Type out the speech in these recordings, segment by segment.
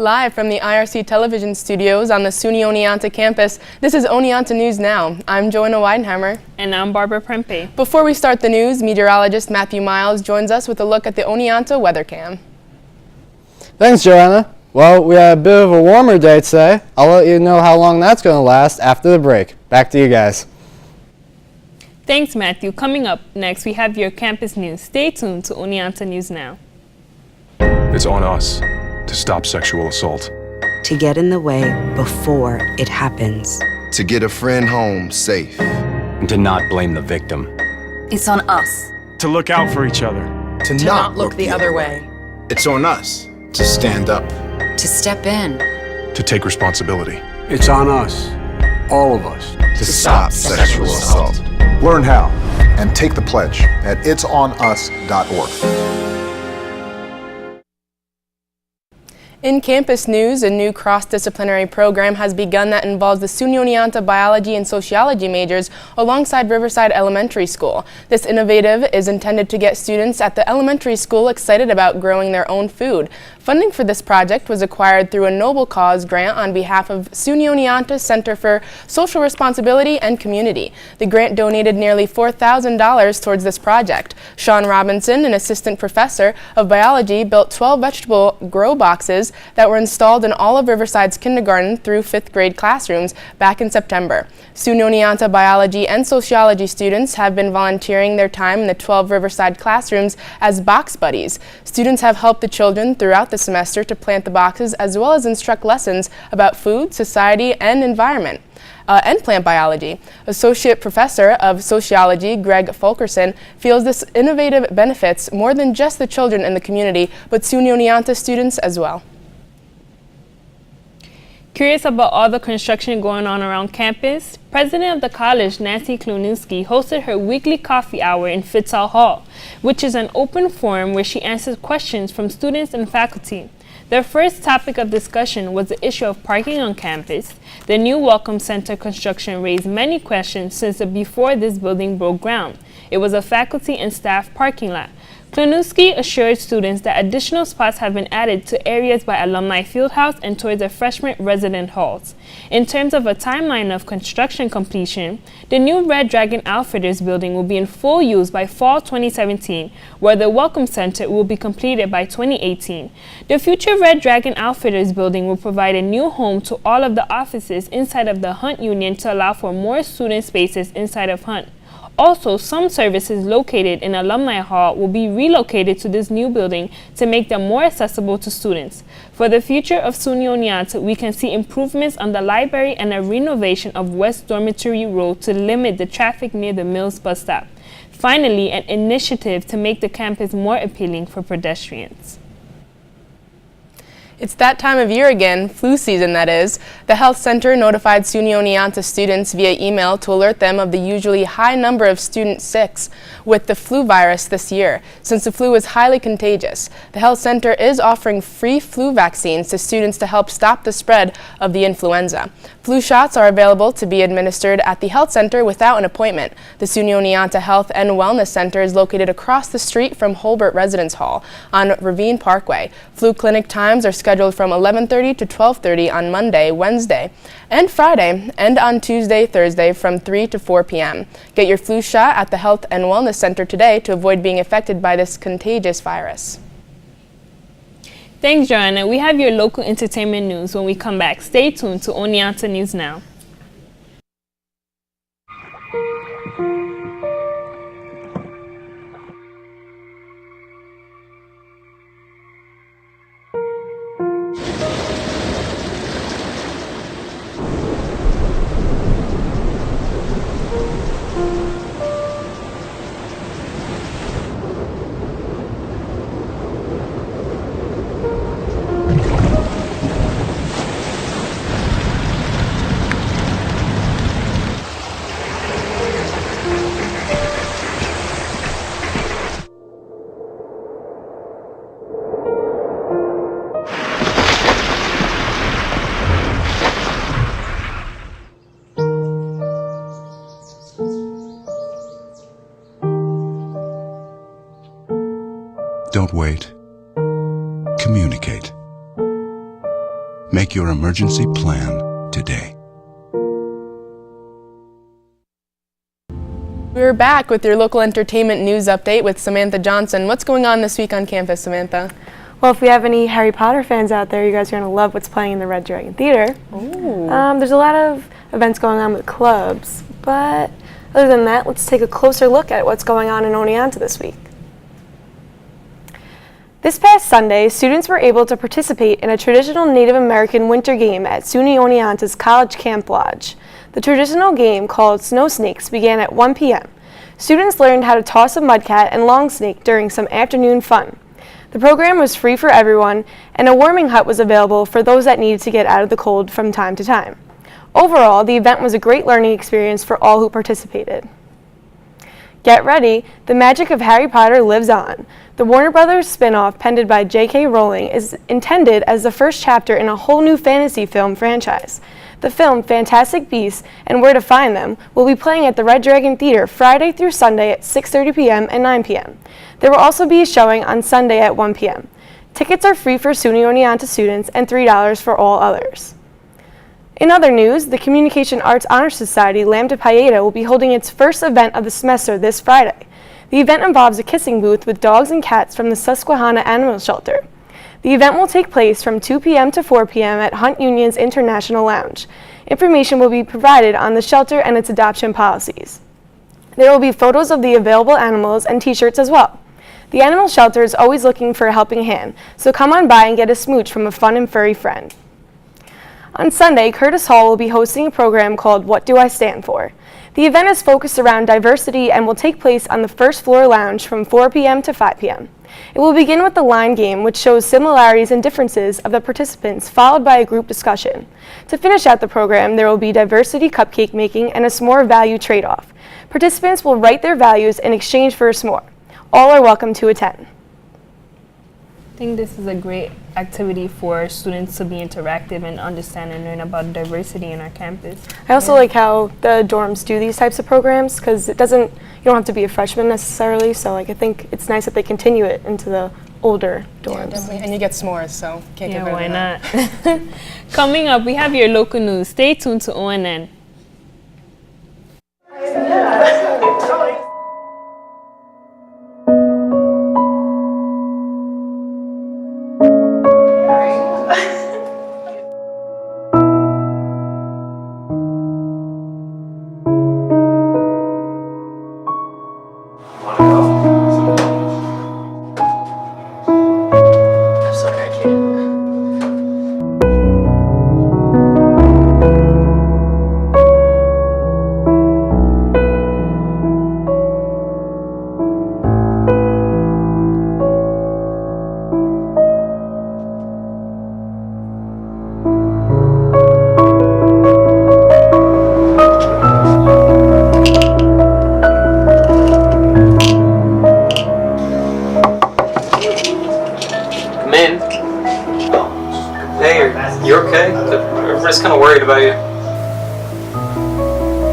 Live from the IRC television studios on the SUNY Oneonta campus, this is Oneonta News Now. I'm Joanna Weidenheimer. And I'm Barbara Prempe. Before we start the news, meteorologist Matthew Miles joins us with a look at the Oneonta weather cam. Thanks, Joanna. Well, we had a bit of a warmer day today. I'll let you know how long that's going to last after the break. Back to you guys. Thanks, Matthew. Coming up next, we have your campus news. Stay tuned to Oneonta News Now. It's on us to stop sexual assault. To get in the way before it happens. To get a friend home safe. And to not blame the victim. It's on us. To look out for each other. To not look the other way. It's on us to stand up. To step in. To take responsibility. It's on us, all of us, to stop sexual assault. Learn how and take the pledge at itsonus.org. In campus news, a new cross-disciplinary program has begun that involves the SUNY Oneonta biology and sociology majors alongside Riverside Elementary School. This innovative is intended to get students at the elementary school excited about growing their own food. Funding for this project was acquired through a Noble Cause grant on behalf of SUNY Oneonta Center for Social Responsibility and Community. The grant donated nearly $4,000 towards this project. Sean Robinson, an assistant professor of biology, built 12 vegetable grow boxes that were installed in all of Riverside's kindergarten through 5th grade classrooms back in September. SUNY Oneonta biology and sociology students have been volunteering their time in the 12 Riverside classrooms as box buddies. Students have helped the children throughout the semester to plant the boxes as well as instruct lessons about food, society, and environment. And plant biology. Associate Professor of Sociology Greg Fulkerson feels this innovative benefits more than just the children in the community, but SUNY Oneonta students as well. Curious about all the construction going on around campus? President of the college, Nancy Klonowski, hosted her weekly coffee hour in Fitzhall Hall, which is an open forum where she answers questions from students and faculty. Their first topic of discussion was the issue of parking on campus. The new Welcome Center construction raised many questions since before this building broke ground. It was a faculty and staff parking lot. Klonowski assured students that additional spots have been added to areas by Alumni Fieldhouse and towards the freshman resident halls. In terms of a timeline of construction completion, the new Red Dragon Outfitters building will be in full use by fall 2017, where the Welcome Center will be completed by 2018. The future Red Dragon Outfitters building will provide a new home to all of the offices inside of the Hunt Union to allow for more student spaces inside of Hunt. Also, some services located in Alumni Hall will be relocated to this new building to make them more accessible to students. For the future of SUNY Oneonta, we can see improvements on the library and a renovation of West Dormitory Road to limit the traffic near the Mills bus stop. Finally, an initiative to make the campus more appealing for pedestrians. It's that time of year again, flu season that is. The health center notified SUNY Oneonta students via email to alert them of the usually high number of students sick with the flu virus this year, since the flu is highly contagious. The health center is offering free flu vaccines to students to help stop the spread of the influenza. Flu shots are available to be administered at the health center without an appointment. The SUNY Oneonta Health and Wellness Center is located across the street from Holbert Residence Hall on Ravine Parkway. Flu clinic times are scheduled from 11:30 to 12:30 on Monday, Wednesday, and Friday, and on Tuesday, Thursday from 3 to 4 p.m. Get your flu shot at the Health and Wellness Center today to avoid being affected by this contagious virus. Thanks, Joanna. We have your local entertainment news when we come back. Stay tuned to Oneonta News Now. Don't wait. Communicate. Make your emergency plan today. We're back with your local entertainment news update with Samantha Johnson. What's going on this week on campus, Samantha? Well, if we have any Harry Potter fans out there, you guys are going to love what's playing in the Red Dragon Theater. There's a lot of events going on with clubs, but other than that, let's take a closer look at what's going on in Oneonta this week. This past Sunday, students were able to participate in a traditional Native American winter game at SUNY Oneonta's College Camp Lodge. The traditional game, called Snow Snakes, began at 1 p.m. Students learned how to toss a mudcat and long snake during some afternoon fun. The program was free for everyone, and a warming hut was available for those that needed to get out of the cold from time to time. Overall, the event was a great learning experience for all who participated. Get ready, the magic of Harry Potter lives on. The Warner Brothers spin-off, penned by J.K. Rowling, is intended as the first chapter in a whole new fantasy film franchise. The film Fantastic Beasts and Where to Find Them will be playing at the Red Dragon Theater Friday through Sunday at 6:30 p.m. and 9 p.m. There will also be a showing on Sunday at 1 p.m. Tickets are free for SUNY Oneonta students and $3 for all others. In other news, the Communication Arts Honor Society Lambda Pi Eta will be holding its first event of the semester this Friday. The event involves a kissing booth with dogs and cats from the Susquehanna Animal Shelter. The event will take place from 2 p.m. to 4 p.m. at Hunt Union's International Lounge. Information will be provided on the shelter and its adoption policies. There will be photos of the available animals and t-shirts as well. The animal shelter is always looking for a helping hand, so come on by and get a smooch from a fun and furry friend. On Sunday, Curtis Hall will be hosting a program called What Do I Stand For? The event is focused around diversity and will take place on the first floor lounge from 4 p.m. to 5 p.m. It will begin with the line game, which shows similarities and differences of the participants, followed by a group discussion. To finish out the program, there will be diversity cupcake making and a s'more value trade-off. Participants will write their values in exchange for a s'more. All are welcome to attend. I think this is a great activity for students to be interactive and understand and learn about diversity in our campus. I also like how the dorms do these types of programs, because you don't have to be a freshman necessarily, so I think it's nice that they continue it into the older dorms. Yeah, definitely. And you get s'mores, so can't get rid of why that. not? Coming up, we have your local news. Stay tuned to ONN. You okay? Everybody's kind of worried about you.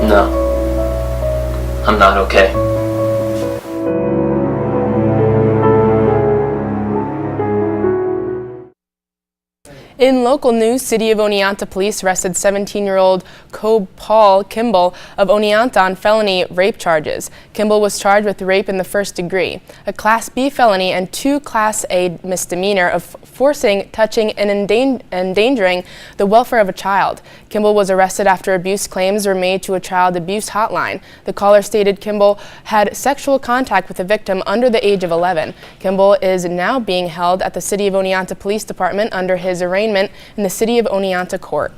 No. I'm not okay. In local news, City of Oneonta police arrested 17-year-old Paul Kimball of Oneonta on felony rape charges. Kimball was charged with rape in the first degree, a Class B felony, and 2 Class A misdemeanor of forcing, touching, and endangering the welfare of a child. Kimball was arrested after abuse claims were made to a child abuse hotline. The caller stated Kimball had sexual contact with the victim under the age of 11. Kimball is now being held at the City of Oneonta Police Department under his arraignment in the City of Oneonta Court.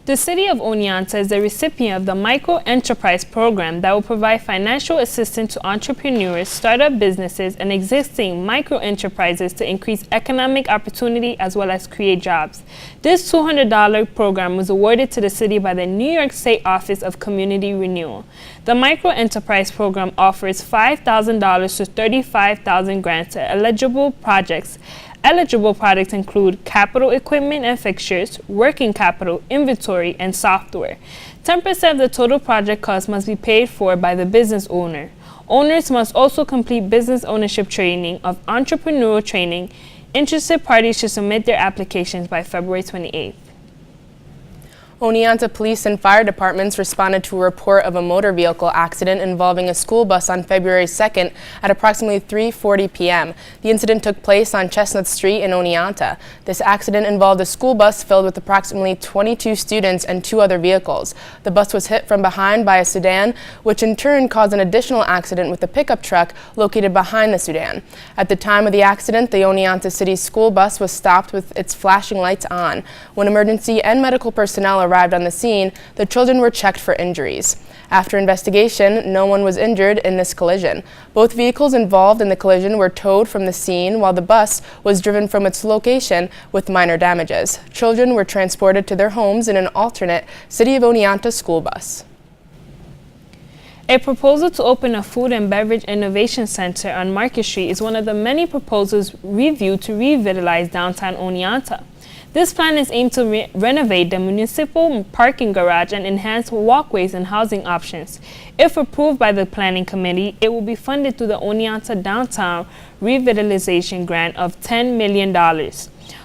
The City of Oneonta is the recipient of the Micro Enterprise Program that will provide financial assistance to entrepreneurs, startup businesses, and existing micro enterprises to increase economic opportunity as well as create jobs. This $200 program was awarded to the city by the New York State Office of Community Renewal. The Micro Enterprise Program offers $5,000 to $35,000 grants to eligible projects. Eligible products include capital equipment and fixtures, working capital, inventory, and software. 10% of the total project cost must be paid for by the business owner. Owners must also complete business ownership training of entrepreneurial training, Interested parties should submit their applications by February 28th. Oneonta police and fire departments responded to a report of a motor vehicle accident involving a school bus on February 2nd at approximately 3:40 p.m. The incident took place on Chestnut Street in Oneonta. This accident involved a school bus filled with approximately 22 students and 2 other vehicles. The bus was hit from behind by a sedan, which in turn caused an additional accident with a pickup truck located behind the sedan. At the time of the accident, the Oneonta City school bus was stopped with its flashing lights on. When emergency and medical personnel arrived on the scene, the children were checked for injuries. After investigation, no one was injured in this collision. Both vehicles involved in the collision were towed from the scene while the bus was driven from its location with minor damages. Children were transported to their homes in an alternate City of Oneonta school bus. A proposal to open a food and beverage innovation center on Market Street is one of the many proposals reviewed to revitalize downtown Oneonta. This plan is aimed to renovate the municipal parking garage and enhance walkways and housing options. If approved by the Planning Committee, it will be funded through the Oneonta Downtown Revitalization Grant of $10 million.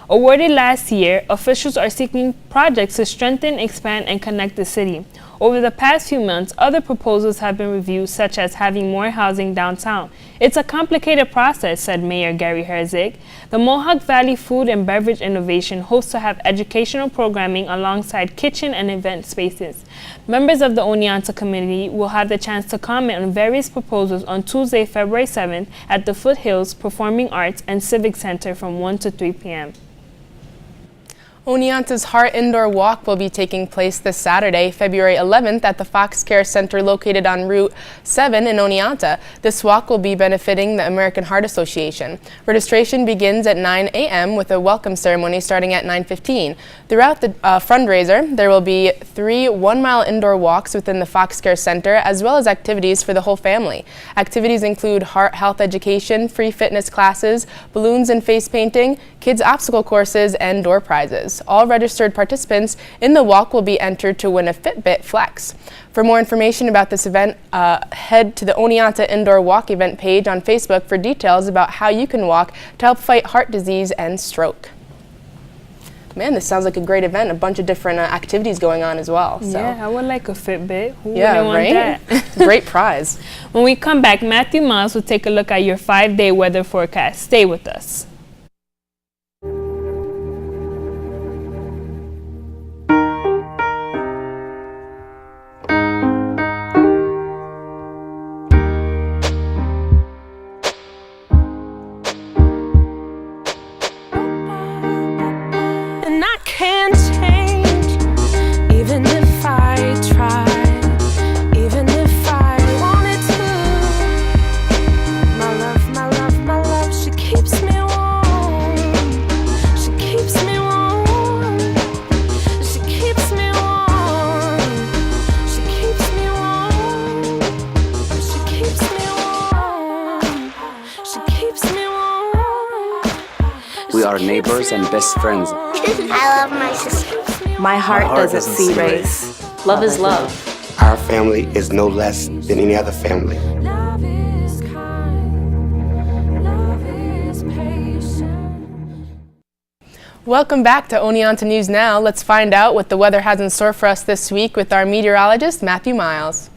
Awarded last year, officials are seeking projects to strengthen, expand, and connect the city. Over the past few months, other proposals have been reviewed, such as having more housing downtown. It's a complicated process, said Mayor Gary Herzig. The Mohawk Valley Food and Beverage Innovation hopes to have educational programming alongside kitchen and event spaces. Members of the Oneonta Committee will have the chance to comment on various proposals on Tuesday, February 7th at the Foothills Performing Arts and Civic Center from 1 to 3 p.m. Oneonta's Heart Indoor Walk will be taking place this Saturday, February 11th at the Fox Care Center located on Route 7 in Oneonta. This walk will be benefiting the American Heart Association. Registration begins at 9 a.m. with a welcome ceremony starting at 9:15. Throughout the fundraiser, there will be 3 one-mile indoor walks within the Fox Care Center, as well as activities for the whole family. Activities include heart health education, free fitness classes, balloons and face painting, kids obstacle courses, and door prizes. All registered participants in the walk will be entered to win a Fitbit Flex. For more information about this event, head to the Oneonta Indoor Walk event page on Facebook for details about how you can walk to help fight heart disease and stroke. Man, this sounds like a great event. A bunch of different activities going on as well. So. Yeah, I would like a Fitbit. Who yeah, wouldn't want right? that? Great prize. When we come back, Matthew Miles will take a look at your 5-day weather forecast. Stay with us. We are neighbors and best friends. I love my sister. My heart doesn't see race. Love is love. Our family is no less than any other family. Welcome back to Oneonta News Now. Let's find out what the weather has in store for us this week with our meteorologist, Matthew Miles.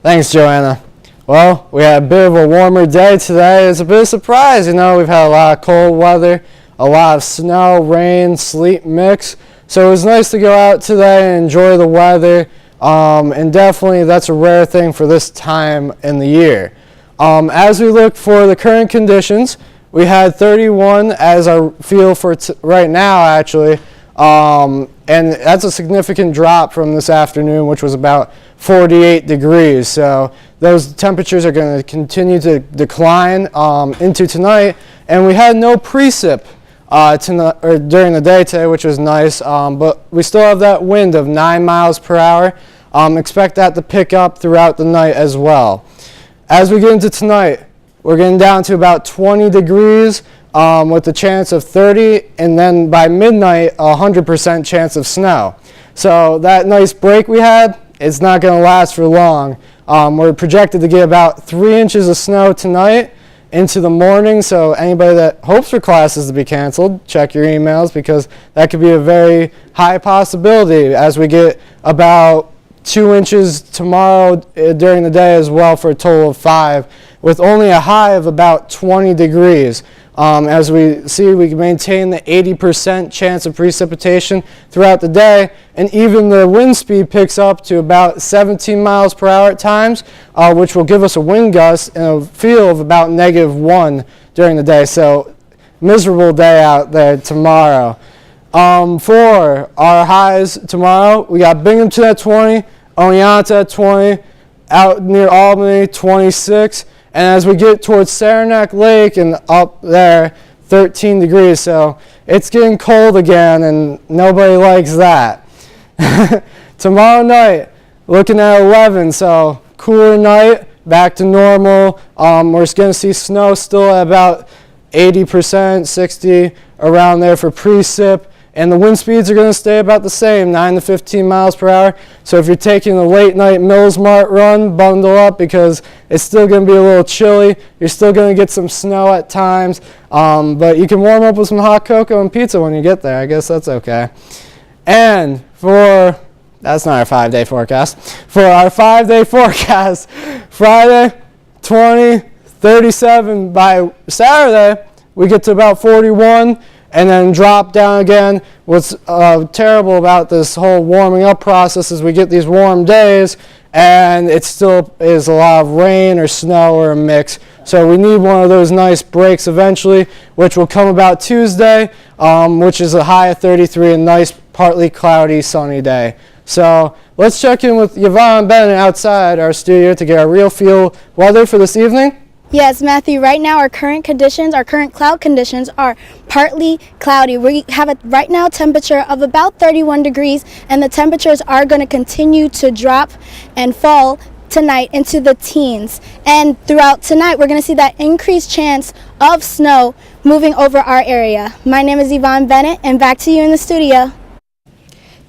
Thanks, Joanna. Well, we had a bit of a warmer day today. It's a bit of a surprise, you know, we've had a lot of cold weather, a lot of snow, rain, sleet mix. So it was nice to go out today and enjoy the weather. And definitely that's a rare thing for this time in the year. As we look for the current conditions, we had 31 as our feel for right now, actually. And that's a significant drop from this afternoon, which was about 48 degrees. So those temperatures are going to continue to decline into tonight. And we had no precip during the day today, which was nice. But we still have that wind of 9 miles per hour. Expect that to pick up throughout the night as well. As we get into tonight, we're getting down to about 20 degrees. With a chance of 30, and then by midnight, 100% chance of snow. So that nice break we had, it's not going to last for long. We're projected to get about 3 inches of snow tonight, into the morning. So anybody that hopes for classes to be canceled, check your emails, because that could be a very high possibility, as we get about 2 inches tomorrow during the day as well, for a total of 5, with only a high of about 20 degrees. As we see, we can maintain the 80% chance of precipitation throughout the day, and even the wind speed picks up to about 17 miles per hour at times, which will give us a wind gust and a feel of about -1 during the day. So miserable day out there tomorrow. For our highs tomorrow, we got Binghamton at 20, Oneonta at 20, out near Albany 26, and as we get towards Saranac Lake and up there, 13 degrees. So it's getting cold again, and nobody likes that. Tomorrow night, looking at 11, so cooler night, back to normal. We're just going to see snow still at about 80%, 60 around there for precip. And the wind speeds are going to stay about the same, 9 to 15 miles per hour. So if you're taking a late night Mills Mart run, bundle up, because it's still going to be a little chilly. You're still going to get some snow at times. But you can warm up with some hot cocoa and pizza when you get there. I guess that's okay. And that's not our 5-day forecast. For our 5-day forecast, Friday, 20, 37. By Saturday, we get to about 41. And then drop down again. What's terrible about this whole warming up process is we get these warm days, and it still is a lot of rain or snow or a mix. So we need one of those nice breaks eventually, which will come about Tuesday, which is a high of 33, a nice partly cloudy sunny day. So let's check in with Yvonne Bennett outside our studio to get our real feel weather for this evening. Yes, Matthew, right now our current cloud conditions are partly cloudy. We have a right now temperature of about 31 degrees, and the temperatures are going to continue to drop and fall tonight into the teens. And throughout tonight, we're going to see that increased chance of snow moving over our area. My name is Yvonne Bennett, and back to you in the studio.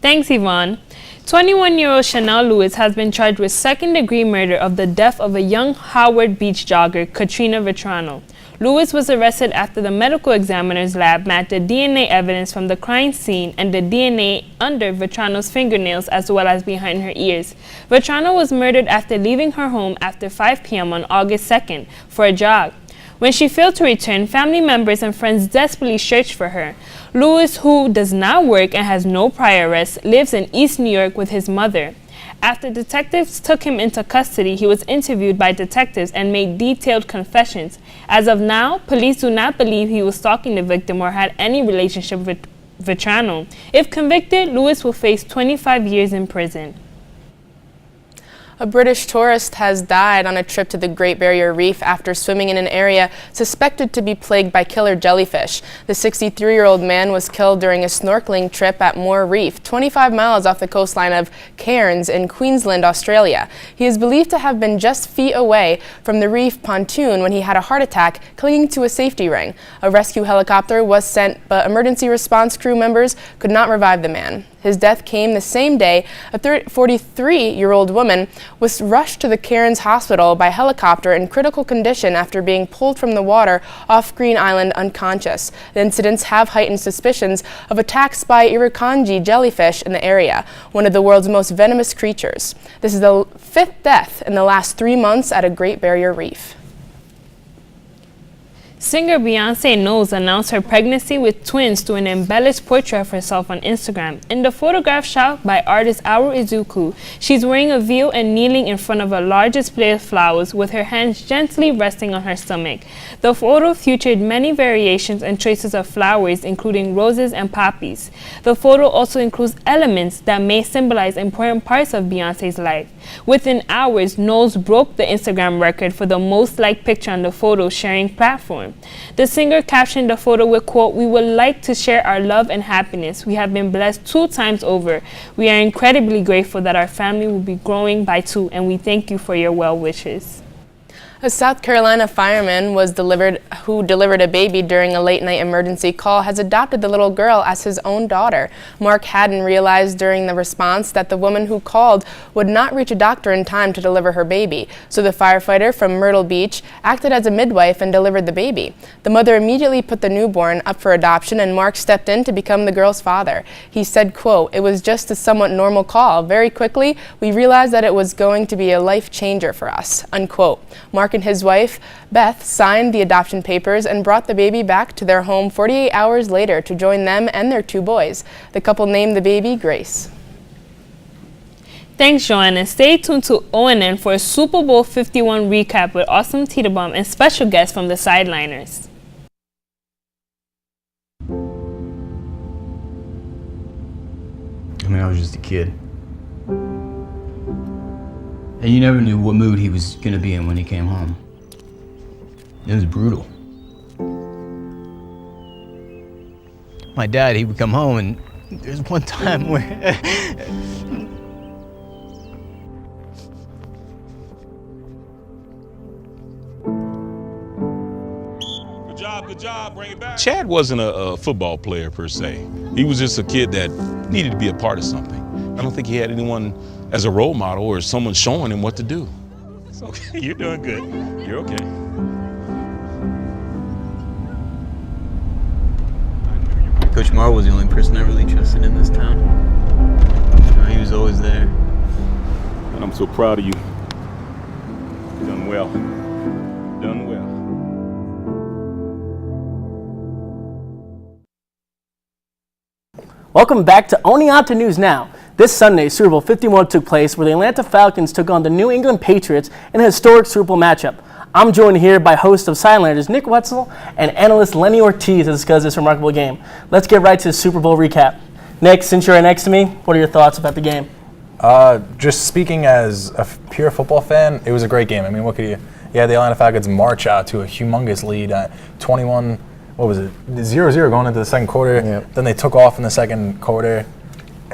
Thanks, Yvonne. 21-year-old Chanel Lewis has been charged with second-degree murder of the death of a young Howard Beach jogger, Katrina Vetrano. Lewis was arrested after the medical examiner's lab matched the DNA evidence from the crime scene and the DNA under Vetrano's fingernails as well as behind her ears. Vetrano was murdered after leaving her home after 5 p.m. on August 2nd for a jog. When she failed to return, family members and friends desperately searched for her. Lewis, who does not work and has no prior arrests, lives in East New York with his mother. After detectives took him into custody, he was interviewed by detectives and made detailed confessions. As of now, police do not believe he was stalking the victim or had any relationship with Vetrano. If convicted, Lewis will face 25 years in prison. A British tourist has died on a trip to the Great Barrier Reef after swimming in an area suspected to be plagued by killer jellyfish. The 63-year-old man was killed during a snorkeling trip at Moore Reef, 25 miles off the coastline of Cairns in Queensland, Australia. He is believed to have been just feet away from the reef pontoon when he had a heart attack, clinging to a safety ring. A rescue helicopter was sent, but emergency response crew members could not revive the man. His death came the same day. A 43-year-old woman was rushed to the Cairns hospital by helicopter in critical condition after being pulled from the water off Green Island unconscious. The incidents have heightened suspicions of attacks by irukandji jellyfish in the area, one of the world's most venomous creatures. This is the 5th death in the last 3 months at a Great Barrier Reef. Singer Beyonce Knowles announced her pregnancy with twins through an embellished portrait of herself on Instagram. In the photograph shot by artist Aru Izuku, she's wearing a veil and kneeling in front of a large display of flowers with her hands gently resting on her stomach. The photo featured many variations and choices of flowers, including roses and poppies. The photo also includes elements that may symbolize important parts of Beyonce's life. Within hours, Knowles broke the Instagram record for the most liked picture on the photo sharing platform. The singer captioned the photo with, quote, "We would like to share our love and happiness. We have been blessed 2 times over. We are incredibly grateful that our family will be growing by 2, and we thank you for your well wishes." A South Carolina fireman who delivered a baby during a late-night emergency call has adopted the little girl as his own daughter. Mark Haddon realized during the response that the woman who called would not reach a doctor in time to deliver her baby, so the firefighter from Myrtle Beach acted as a midwife and delivered the baby. The mother immediately put the newborn up for adoption, and Mark stepped in to become the girl's father. He said, quote, "It was just a somewhat normal call. Very quickly, we realized that it was going to be a life changer for us," unquote. Mark and his wife, Beth, signed the adoption papers and brought the baby back to their home 48 hours later to join them and their 2 boys. The couple named the baby Grace. Thanks, Joanna. Stay tuned to ONN for a Super Bowl 51 recap with Awesome Teeterbaum and special guests from the Sideliners. I mean, I was just a kid. And you never knew what mood he was going to be in when he came home. It was brutal. My dad, he would come home, and there's one time where... Good job, bring it back. Chad wasn't a football player per se. He was just a kid that needed to be a part of something. I don't think he had anyone as a role model or someone showing him what to do. It's okay, you're doing good. You're okay. Coach Marr was the only person I really trusted in this town. You know, he was always there. And I'm so proud of you. You've done well. Done well. Welcome back to Oneonta News Now. This Sunday, Super Bowl 51 took place where the Atlanta Falcons took on the New England Patriots in a historic Super Bowl matchup. I'm joined here by host of Sideliners Nick Wetzel and analyst Lenny Ortiz to discuss this remarkable game. Let's get right to the Super Bowl recap. Nick, since you're right next to me, what are your thoughts about the game? Just speaking as a pure football fan, it was a great game. I mean, what could you... Yeah, the Atlanta Falcons march out to a humongous lead at 21... What was it? 0-0 going into the second quarter. Yep. Then they took off in the second quarter.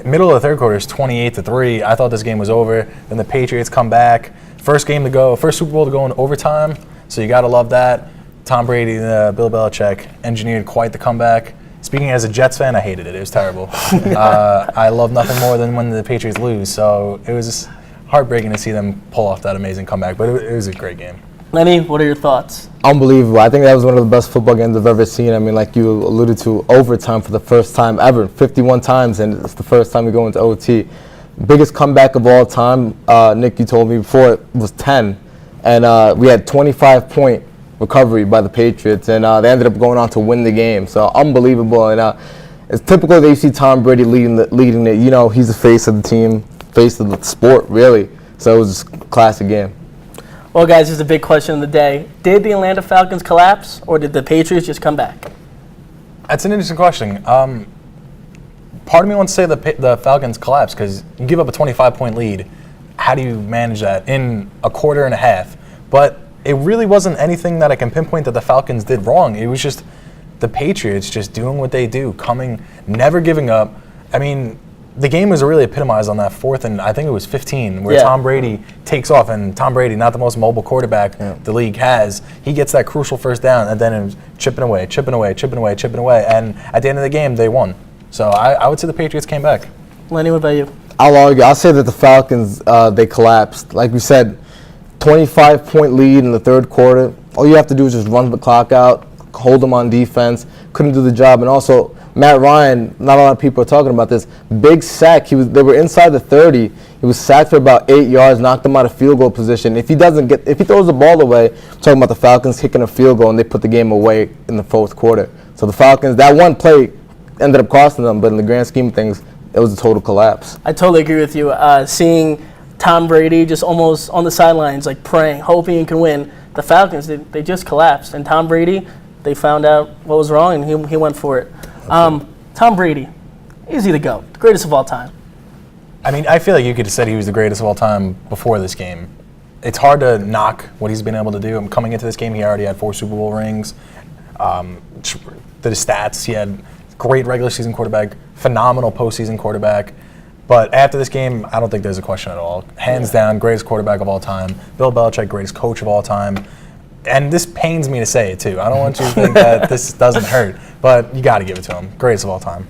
Middle of the third quarter is 28-3. I thought this game was over. Then the Patriots come back. First Super Bowl to go in overtime. So you got to love that. Tom Brady, Bill Belichick engineered quite the comeback. Speaking as a Jets fan, I hated it. It was terrible. I love nothing more than when the Patriots lose. So it was just heartbreaking to see them pull off that amazing comeback. But it was a great game. Lenny, what are your thoughts? Unbelievable. I think that was one of the best football games I've ever seen. I mean, like you alluded to, overtime for the first time ever, 51 times, and it's the first time we go into OT. Biggest comeback of all time, Nick, you told me before, it was 10. And we had 25-point recovery by the Patriots, and they ended up going on to win the game. So unbelievable. And it's typical that you see Tom Brady leading it. You know, he's the face of the team, face of the sport, really. So it was just a classic game. Well, guys, this is a big question of the day. Did the Atlanta Falcons collapse, or did the Patriots just come back? That's an interesting question. Part of me wants to say the Falcons collapsed because you give up a 25-point lead. How do you manage that in a quarter and a half? But it really wasn't anything that I can pinpoint that the Falcons did wrong. It was just the Patriots just doing what they do, never giving up. I mean, the game was really epitomized on that fourth and I think it was 15 where Tom Brady takes off, and Tom Brady, not the most mobile quarterback the league has, he gets that crucial first down and then it was chipping away. And at the end of the game, they won. So I would say the Patriots came back. Lenny, what about you? I'll say that the Falcons, they collapsed. Like we said, 25-point lead in the third quarter. All you have to do is just run the clock out, hold them on defense. Couldn't do the job. And also, Matt Ryan, not a lot of people are talking about this, big sack. They were inside the 30. He was sacked for about 8 yards, knocked them out of field goal position. If he throws the ball away, I'm talking about the Falcons kicking a field goal and they put the game away in the fourth quarter. So the Falcons, that one play ended up costing them, but in the grand scheme of things, it was a total collapse. I totally agree with you. Seeing Tom Brady just almost on the sidelines, like praying, hoping he can win. The Falcons, they just collapsed. And Tom Brady, they found out what was wrong and he went for it. Tom Brady, is he the GOAT, the greatest of all time? I mean, I feel like you could have said he was the greatest of all time before this game. It's hard to knock what he's been able to do. Coming into this game, he already had 4 Super Bowl rings. The stats, he had great regular season quarterback, phenomenal postseason quarterback. But after this game, I don't think there's a question at all. Hands down, greatest quarterback of all time. Bill Belichick, greatest coach of all time. And this pains me to say it, too. I don't want you to think that this doesn't hurt, but you got to give it to him. Greatest of all time.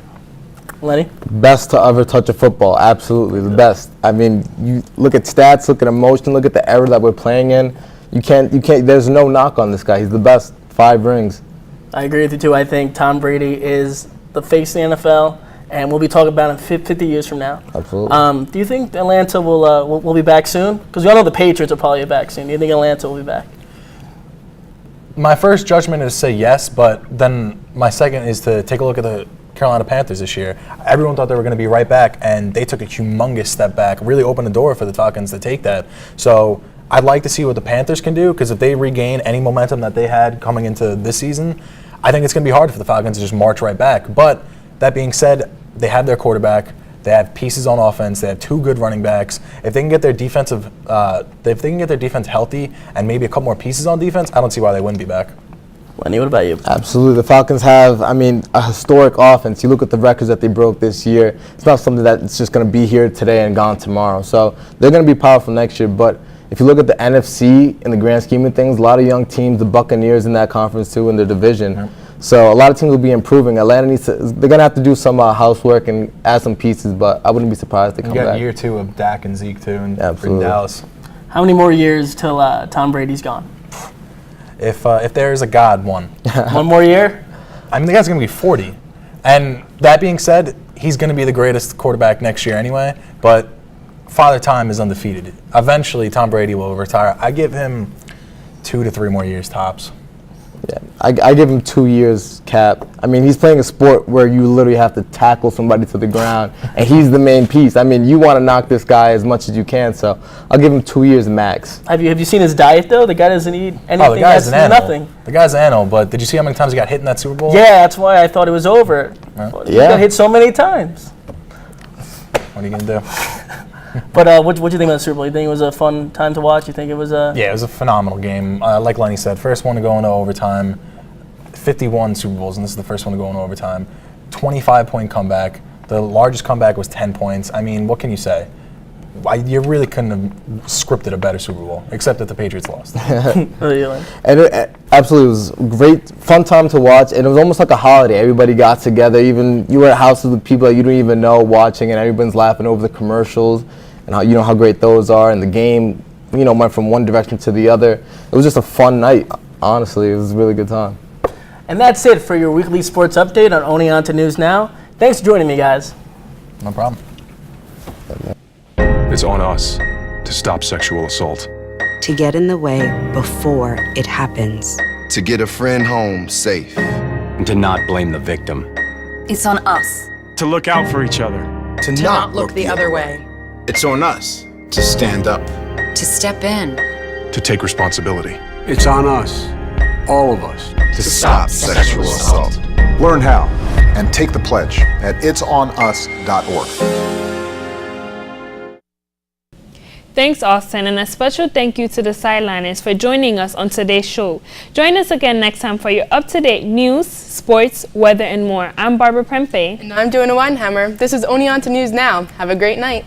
Lenny? Best to ever touch a football, absolutely, the best. I mean, you look at stats, look at emotion, look at the era that we're playing in. You can't, there's no knock on this guy. He's the best. 5 rings. I agree with you, too. I think Tom Brady is the face of the NFL, and we'll be talking about him 50 years from now. Absolutely. Do you think Atlanta will be back soon? Because we all know the Patriots will probably be back soon. Do you think Atlanta will be back? My first judgment is to say yes, but then my second is to take a look at the Carolina Panthers this year. Everyone thought they were going to be right back, and they took a humongous step back, really opened the door for the Falcons to take that. So I'd like to see what the Panthers can do, because if they regain any momentum that they had coming into this season, I think it's going to be hard for the Falcons to just march right back. But that being said, they have their quarterback. They have pieces on offense. They have 2 good running backs. If they can get their defense healthy and maybe a couple more pieces on defense, I don't see why they wouldn't be back. Lenny, what about you? Absolutely. The Falcons have, a historic offense. You look at the records that they broke this year. It's not something that's just going to be here today and gone tomorrow. So they're going to be powerful next year. But if you look at the NFC in the grand scheme of things, a lot of young teams, the Buccaneers in that conference too, in their division. Yep. So a lot of teams will be improving. Atlanta they're going to have to do some housework and add some pieces, but I wouldn't be surprised if they come back. You got year 2 of Dak and Zeke too, and for Dallas. How many more years till Tom Brady's gone? If there is a God, 1. 1 more year? I mean, the guy's going to be 40. And that being said, he's going to be the greatest quarterback next year anyway, but Father Time is undefeated. Eventually, Tom Brady will retire. I give him 2 to 3 more years tops. Yeah, I give him 2 years cap. I mean, he's playing a sport where you literally have to tackle somebody to the ground, and he's the main piece. I mean, you want to knock this guy as much as you can, so I'll give him 2 years max. Have you seen his diet, though? The guy doesn't eat anything. Oh, the guy's an animal. Nothing. The guy's an animal, but did you see how many times he got hit in that Super Bowl? Yeah, that's why I thought it was over. He got hit so many times. What are you going to do? But what do you think about the Super Bowl? You think it was a fun time to watch? You think it was a... Yeah, it was a phenomenal game. Like Lenny said, first one to go into overtime. 51 Super Bowls, and this is the first one to go into overtime. 25-point comeback. The largest comeback was 10 points. I mean, what can you say? You really couldn't have scripted a better Super Bowl, except that the Patriots lost. And it absolutely was a great, fun time to watch, and it was almost like a holiday. Everybody got together. Even you were at houses with people that you didn't even know watching, and everyone's laughing over the commercials and how great those are. And the game, went from one direction to the other. It was just a fun night. Honestly, it was a really good time. And that's it for your weekly sports update on Oneonta News Now. Thanks for joining me, guys. No problem. It's on us to stop sexual assault. To get in the way before it happens. To get a friend home safe. And to not blame the victim. It's on us. To look out for each other. To not look the other way. It's on us to stand up. To step in. To take responsibility. It's on us, all of us, to stop sexual assault. Learn how and take the pledge at itsonus.org. Thanks, Austin, and a special thank you to the Sideliners for joining us on today's show. Join us again next time for your up-to-date news, sports, weather, and more. I'm Barbara Prempe. And I'm Joanna Weinheimer. This is Oneonta News Now. Have a great night.